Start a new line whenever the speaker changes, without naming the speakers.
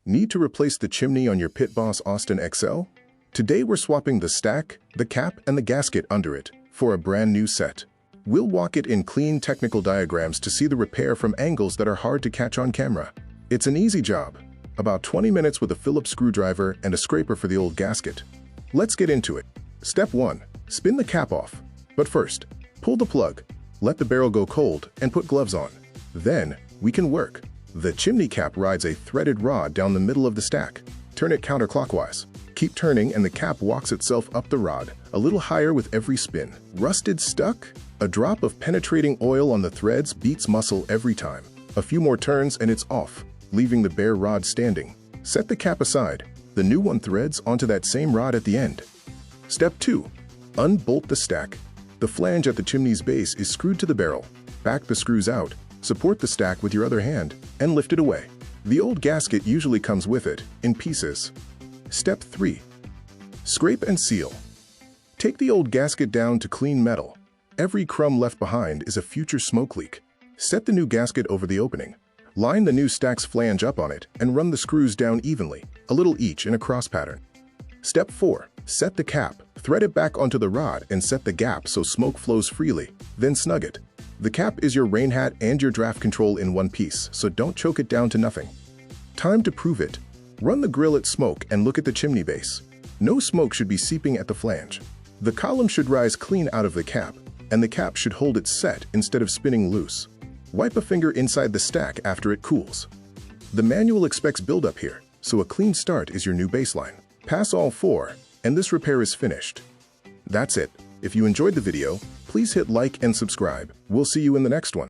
Need to replace the chimney on your Pit Boss Austin XL? Today we're swapping the stack, the cap, and the gasket under it for a brand new set. We'll walk it in clean technical diagrams to see the repair from angles that are hard to catch on camera. It's an easy job. About 20 minutes with a Phillips screwdriver and a scraper for the old gasket. Let's get into it. Step 1. Spin the cap off. But first, pull the plug, let the barrel go cold, and put gloves on. Then, we can work. The chimney cap rides a threaded rod down the middle of the stack. Turn it counterclockwise. Keep turning and the cap walks itself up the rod, a little higher with every spin. Rusted stuck? A drop of penetrating oil on the threads beats muscle every time. A few more turns and it's off, leaving the bare rod standing. Set the cap aside. The new one threads onto that same rod at the end. Step 2. Unbolt the stack. The flange at the chimney's base is screwed to the barrel. Back the screws out, support the stack with your other hand, and lift it away. The old gasket usually comes with it, in pieces. Step 3. Scrape and seal. Take the old gasket down to clean metal. Every crumb left behind is a future smoke leak. Set the new gasket over the opening. Line the new stack's flange up on it and run the screws down evenly, a little each in a cross pattern. Step 4. Set the cap. Thread it back onto the rod and set the gap so smoke flows freely. Then snug it. The cap is your rain hat and your draft control in one piece, so don't choke it down to nothing. Time to prove it. Run the grill at smoke and look at the chimney base. No smoke should be seeping at the flange. The column should rise clean out of the cap, and the cap should hold it set instead of spinning loose. Wipe a finger inside the stack after it cools. The manual expects buildup here, so a clean start is your new baseline. Pass all 4, and this repair is finished. That's it. If you enjoyed the video, please hit like and subscribe. We'll see you in the next one.